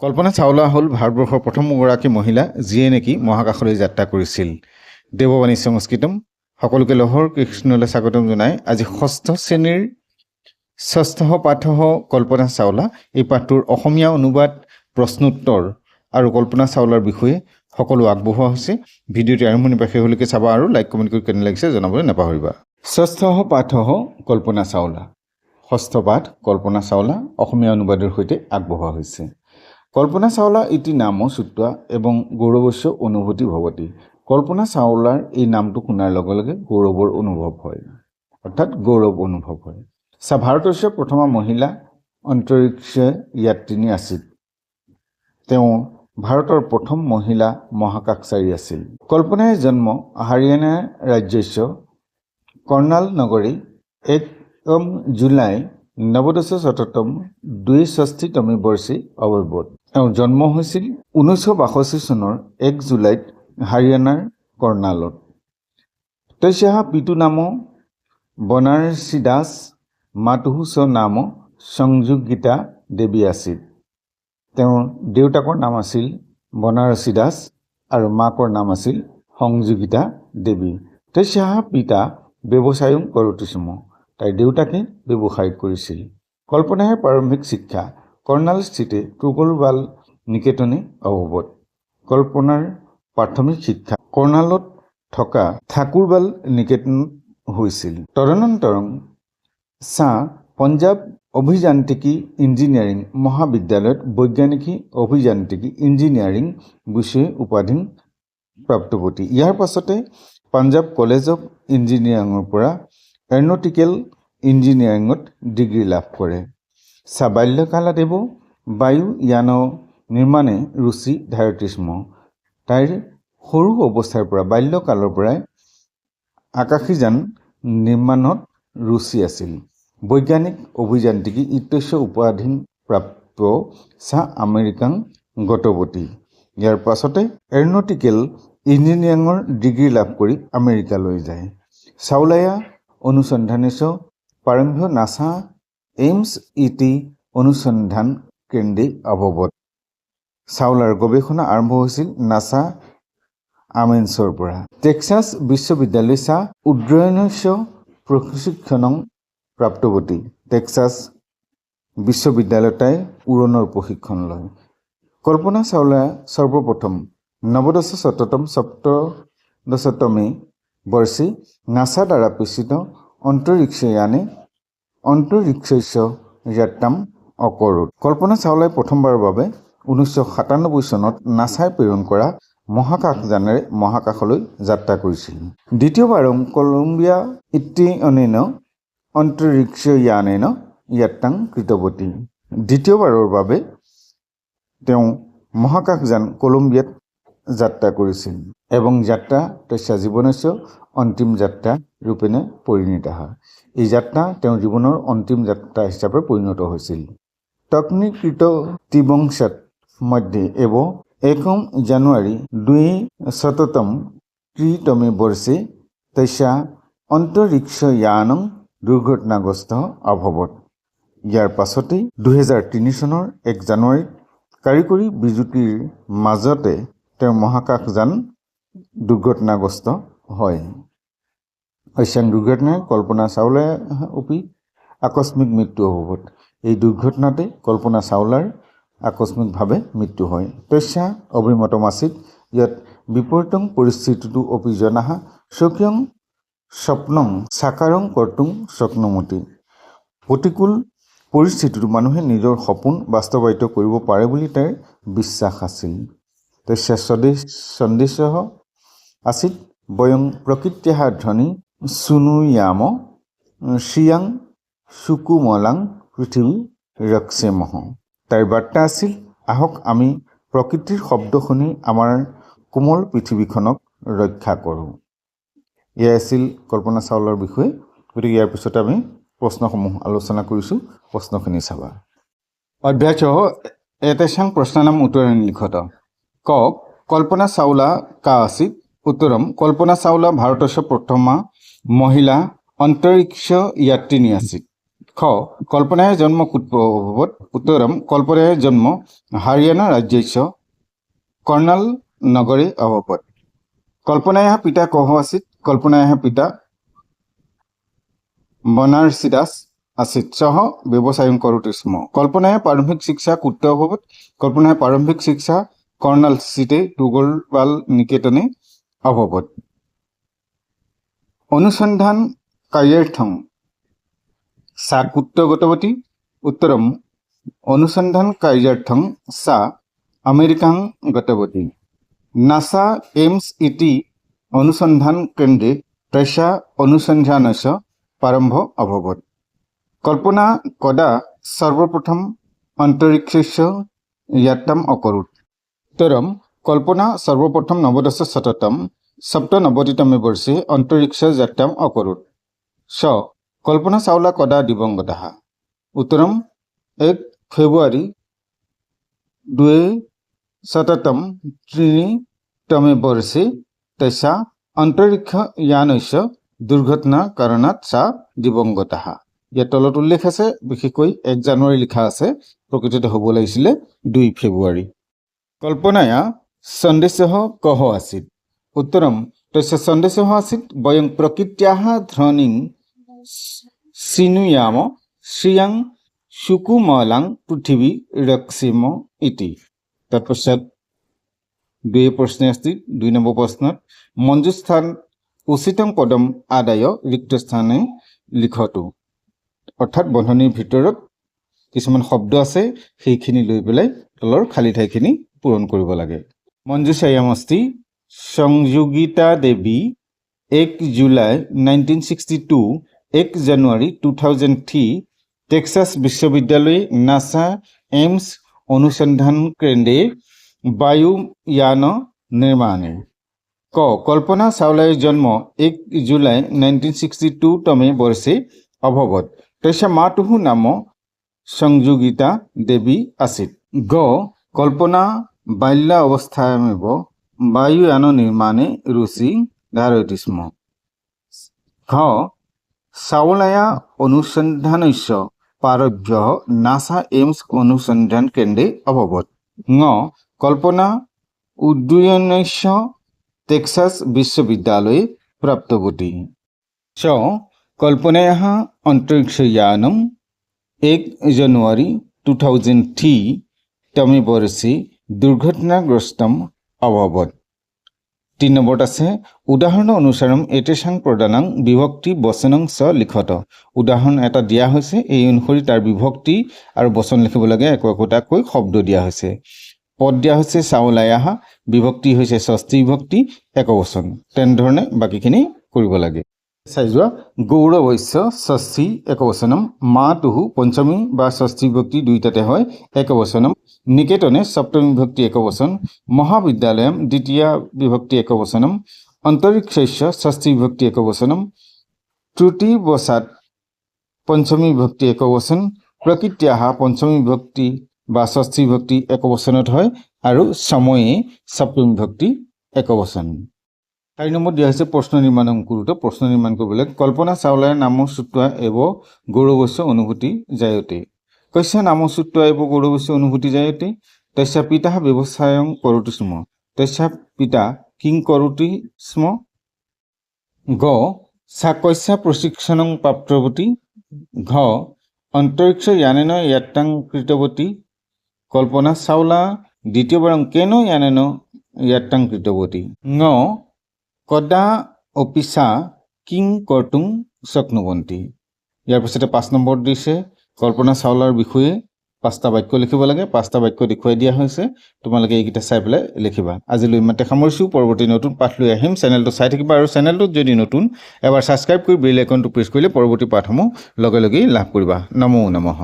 কল্পনা চাওলা হ'ল ভাৰতবৰ্ষৰ প্ৰথমগৰাকী মহিলা যিয়ে নেকি মহাকাশলৈ যাত্ৰা কৰিছিল। দেৱবাণী সংস্কৃতম সকলোকে লহৰ কৃষ্ণলৈ স্বাগতম জনাই আজি ষষ্ঠ শ্ৰেণীৰ ষষ্ঠ পাঠ কল্পনা চাওলা এই পাঠটোৰ অসমীয়া অনুবাদ প্ৰশ্নোত্তৰ আৰু কল্পনা চাওলাৰ বিষয়ে সকলো আগবঢ়োৱা হৈছে। ভিডিঅ'টি আৰম্ভণিৰ পৰা শেষলৈকে চাবা আৰু লাইক কমেণ্ট কৰি কেনে লাগিছে জনাবলৈ নাপাহৰিবা। ষষ্ঠ পাঠ কল্পনা চাওলা। ষষ্ঠ পাঠ কল্পনা চাওলা অসমীয়া অনুবাদৰ সৈতে আগবঢ়োৱা হৈছে। কল্পনা চাওলা ইতি নাম শ্ৰুত্বা এবং গৌৰৱস্য অনুভূতি ভৱতি। কল্পনা চাওলাৰ এই নামটো শুনাৰ লগে লগে গৌৰৱৰ অনুভৱ হয়, অৰ্থাৎ গৌৰৱ অনুভৱ হয়। সা ভাৰতস্য প্ৰথমা মহিলা অন্তৰিক্ষ যাত্ৰিনী আছিল। তেওঁ ভাৰতৰ প্ৰথম মহিলা মহাকাশচাৰী আছিল। কল্পনাৰ জন্ম হাৰিয়ানা ৰাজ্যস্য কৰ্ণাল নগৰী 1 জুলাই নৱদশ শততম 62তমে বৰ্ষে অৱভূত। তেওঁৰ জন্ম হৈছিল 1962 চনৰ 1 জুলাইত হাৰিয়ানাৰ কৰ্ণালত। তস্যাঃ পিতু নাম বনাৰসী দাস মাতুঃ চ নাম সংযোগিতা দেৱী আছিল। তেওঁৰ দেউতাকৰ নাম আছিল বনাৰসী দাস আৰু মাকৰ নাম আছিল সংযোগিতা দেৱী। তস্যাঃ পিতা ব্যৱসায়ং কৰোতি স্ম। তাইৰ দেউতাকে ব্যৱসায় কৰিছিল। কল্পনাৰ প্ৰাৰম্ভিক শিক্ষা কৰ্ণালস্থিতে ট্ৰুগলবাল নিকেতনে অৱভূত। কল্পনাৰ প্ৰাথমিক শিক্ষা কৰ্ণালত থকা ঠাকুৰবাল নিকেতনত হৈছিল। তদনন্তৰং সা পঞ্জাৱ অভিযান্ত্ৰিকী ইঞ্জিনিয়াৰিং মহাবিদ্যালয়ত বৈজ্ঞানিকী অভিযান্ত্ৰিকী ইঞ্জিনিয়াৰিং বিষয়ে উপাধি প্ৰাপ্তৱতী। ইয়াৰ পাছতে পাঞ্জাৱ কলেজ অফ ইঞ্জিনিয়াৰিঙৰ পৰা এৰনটিকেল ইঞ্জিনিয়াৰিঙত ডিগ্ৰী লাভ কৰে। সা বাল্যকালাদেৱ বায়ুযান নিৰ্মাণে ৰুচি ধাৰয়তি স্ম। তাইৰ সৰু অৱস্থাৰ পৰা বাল্যকালৰ পৰাই আকাশীযান নিৰ্মাণত ৰুচি আছিল। বৈজ্ঞানিক অভিযান্ত্ৰিকী ইত্যস্য উপাধি প্ৰাপ্ত সা আমেৰিকাং গতৱতী। ইয়াৰ পাছতে এৰনটিকেল ইঞ্জিনিয়াৰিঙৰ ডিগ্ৰী লাভ কৰি আমেৰিকালৈ যায়। চাওলায়া অনুসন্ধানেছ প্ৰাৰম্ভ নাছা এইমছ ইতি অনুসন্ধান কেন্দ্ৰে অৱভূত। চাওলাৰ গৱেষণা আৰম্ভ হৈছিল নাছা আমেন্সৰ পৰা। টেক্সাছ বিশ্ববিদ্যালয় সা উড্ডয়নস্য প্ৰশিক্ষণং প্ৰাপ্তৱতী। টেক্সাছ বিশ্ববিদ্যালয়ত তাই উৰণৰ প্ৰশিক্ষণ লয়। কল্পনা চাওলা সৰ্বপ্ৰথম নৱদশ শততম সপ্তদশতমে বৰ্ষে নাছা দ্বাৰা প্ৰেষিত অন্তৰিক্ষযানে অন্তৰিক্ষস্য যাত্ৰাম অকৰোত। কল্পনা চাওলাই প্ৰথমবাৰৰ বাবে 1997 চনত নাছাই প্ৰেৰণ কৰা মহাকাশযানেৰে মহাকাশলৈ যাত্ৰা কৰিছিল। দ্বিতীয়বাৰং কলম্বিয়া ইত্যনেন অন্তৰিক্ষযানেন যাত্ৰাং কৃতৱতী। দ্বিতীয়বাৰৰ বাবে তেওঁ মহাকাশযান কলম্বিয়াত যাত্ৰা কৰিছিল এবং যাত্ৰা তস্যা জীৱনস্য অন্তিম যাত্ৰা ৰূপেণে পৰিণীত হয়। এই যাত্ৰা তেওঁৰ জীৱনৰ অন্তিম যাত্ৰা হিচাপে পৰিণত হৈছিল। তকনিকৃত ত্ৰিবংশত মধ্যে এব 1 জানুৱাৰী 2017তমে বৰ্ষে তস্যা অন্তৰিক্ষযানং দুৰ্ঘটনাগ্ৰস্ত অভৱত। ইয়াৰ পাছতেই 2003 চনৰ 1 জানুৱাৰীত কাৰিকৰী বিজুতিৰ মাজতে তেওঁৰ মহাকাশযান দুৰ্ঘটনাগ্ৰস্ত হয়। অস্যাং দুৰ্ঘটনাই কল্পনা চাওলা অপি আকস্মিক মৃত্যু অভৱত। এই দুৰ্ঘটনাতে কল্পনা চাওলাৰ আকস্মিকভাৱে মৃত্যু হয়। তস্যা অভিমতম আছিল ইয়াত বিপৰীতং পৰিস্থিতিটো অপি জনাঃ স্বকীয়ং স্বপ্নং সাকাৰং কৰ্তুং শক্নোমতি। প্ৰতিকূল পৰিস্থিতিটো মানুহে নিজৰ সপোন বাস্তৱায়িত কৰিব পাৰে বুলি তাইৰ বিশ্বাস আছিল। তস্যা সন্দেশঃ আছিল বয়ং প্ৰকৃত্যাঃ ধ্বনি শুনুয়াম শ্ৰিয়াং সুকুমলাং পৃথিৱী ৰক্ষেমঃ। তাইৰ বাৰ্তা আছিল আহক আমি প্ৰকৃতিৰ শব্দ শুনি আমাৰ কোমল পৃথিৱীখনক ৰক্ষা কৰোঁ। এয়া আছিল কল্পনা চাওলাৰ বিষয়ে। গতিকে ইয়াৰ পিছতে আমি প্ৰশ্নসমূহ আলোচনা কৰিছোঁ। প্ৰশ্নখিনি চাবা। অভ্যাস এতেষাং প্ৰশ্নানাম উত্তৰাণি লিখত। ক কল্পনা চাওলা কা আছিত? উত্তৰম কল্পনা চাওলা ভাৰতস্য প্ৰথমা মহিলা অন্তৰিক্ষ যাত্ৰিনী আছিল। খ খ কল্পনায় জন্ম কুতভবত উত্তরম কল্পনায় জন্ম হারিয়ানা রাজ্যস্য कर्नाल नगरे अभवत् कल्पनायाः पिता कः आसीत् कल्पनायाः पिता बनारसी दास आसीत् सः व्यवसायं करोति स्म कल्पनायाः प्रारम्भिक शिक्षा कुत्र अभवत् कल्पनायाः प्रारम्भिक शिक्षा कर्नाल सिटे टुगोलपाल निकेतने अभवत् अनुसन्धान कार्यार्थं सा कुत्र गतवती उत्तरम् अनुसन्धान कार्यार्थं सा अमेरिकां गतवती नासा एम्स इति अनुसन्धान केन्द्रे तस्याः अनुसन्धानस्य प्रारम्भः अभवत् कल्पना कदा सर्वप्रथम अन्तरिक्षस्य यात्राम् अकरोत् उत्तरं कल्पना सर्वप्रथम नवदशशततम सप्तनवतितमे वर्षे अन्तरिक्षयात्राम् अकरोत् स कल्पना चावला कदा दिवङ्गतः उत्तरम् 1 फेब्रुवारी 2003 वर्षे तस्याः अन्तरिक्षयानस्य दुर्घटनाकारणात् सा दिवङ्गतः ইয়াত তলত উল্লেখ আছে বিশেষকৈ 1 জানুৱাৰী লিখা আছে প্ৰকৃততে হ'ব লাগিছিল 2 ফেব্ৰুৱাৰী কল্পনায়া সন্দেশः कः आसीत् उत्तरं तस्य सन्देशः आसीत् वयं प्रकृत्याः ध्वनिं शृणुयाम श्रियं सुकुमालां पृथिवी रक्षेम इति तत्पश्चात् द्वे प्रश्ने अस्ति 2 নম্বৰ प्रश्नत मञ्जुस्थान उचितं पदम आदाय रिक्तस्थाने लिखतु अर्थात बन्धनीर भितरत किछुमान शब्द আছে সেইখিনি লৈ পেলাই তলৰ খালি ঠাইখিনি পূৰণ কৰিব লাগে মঞ্জুছায়াম अस्ति संयोगिता देवी 1 जुलाई 1962 1 जनवरी 2003 टेक्सास विश्वविद्यालय नासा एम्स अनुसंधान केन्द्रे वायुयान निर्माणे क कल्पना चावलार जन्म 1 जुलाई 1962 तमे वर्षे अभवत् तस्याः मातुः नाम संयोगिता देवी आसीत् ग कल्पना बाल्य अवस्थायामेव वायुयान निर्माणे रुचि धारयति स्म घ चावलाया अनुसन्धानस्य प्रारम्भः नासा एम्स अनुसन्धान केन्द्रे अभवत् ङ कल्पना उड्डयनस्य टेक्सास विश्वविद्यालये प्राप्तवती च कल्पनायाः अन्तरिक्षयानं 1 जनवरी 2003 तमे वर्षे दुर्घटनाग्रस्तम् अभवत् 3 নম্বৰত আছে উদাহৰণ অনুসাৰম এতেসাং প্ৰদানাং বিভক্তি বচনং চ লিখত উদাহৰণ এটা দিয়া হৈছে এই অনুসৰি তাৰ বিভক্তি আৰু বচন লিখিব লাগে একোটাকৈ শব্দ দিয়া হৈছে পদ দিয়া হৈছে চাওলায়াহা বিভক্তি হৈছে ষষ্ঠী বিভক্তি একবচন তেন ধৰণে বাকিখিনি কৰিব লাগে চাইজোৱা গৌৰৱস্য ষষ্ঠী একবচনম মাতুহু পঞ্চমী বা ষষ্ঠী বিভক্তি দুইটাতে হয় একবচনম निकेतने सप्तमी विभक्ति एकवचन महाविद्यालयम द्वितीय विभक्ति एकवचनम अंतरिक्षस्य षष्ठी विभक्ति एकवचनम त्रुटिवशात् पंचमी विभक्ति एकवचन प्रकृत्याः पंचमी विभक्ति बा षष्ठी विभक्ति एकवचनत হয় আৰু সময়ে সপ্তमी विभक्ति एकवचन 4 নম্বৰ দিয়া হৈছে প্ৰশ্ন নিৰ্মাণ অংকুৰত প্ৰশ্ন নিৰ্মাণ কৰিবলৈ কল্পনা চাওলাৰ নাম সুত্ৰা এব গৌৰৱস্য অনুভূতি জায়তে कस्य नामसूत्र एव गौरवस्य अनुभूति जायते तस्य पिता व्यवसायं करोति स्म तस्य पिता किं करोति स्म ग सा कस्य प्रशिक्षणं प्राप्तवती घ अन्तरिक्षयानेन यात्रां कृतवती कल्पना चावला द्वितीयबारं केन यानेन यात्रां कृतवती ङ कदा अपि सा किं कर्तुं शक्नुवन्ति यार पाछते 5 নম্বৰ দিছে कल्पना चावलार विषये 5টা বাক্য লিখিব লাগে 5টা বাক্য দেখুৱাই দিয়া হৈছে তোমালোকে এইকিটা চাই পেলাই লিখিবা আজিলৈ ইমানতে সামৰিছো পৰৱৰ্তী নতুন পাঠ লৈ আহিম চেনেলটো চাই থাকিবা আৰু চেনেলটো যদি নতুন এবাৰ সাবস্ক্ৰাইব কৰি বেল আইকনটো প্ৰেছ কৰিলে পৰৱৰ্তী পাঠসমূহ লগে লগে লাভ কৰিবা নমো নমঃ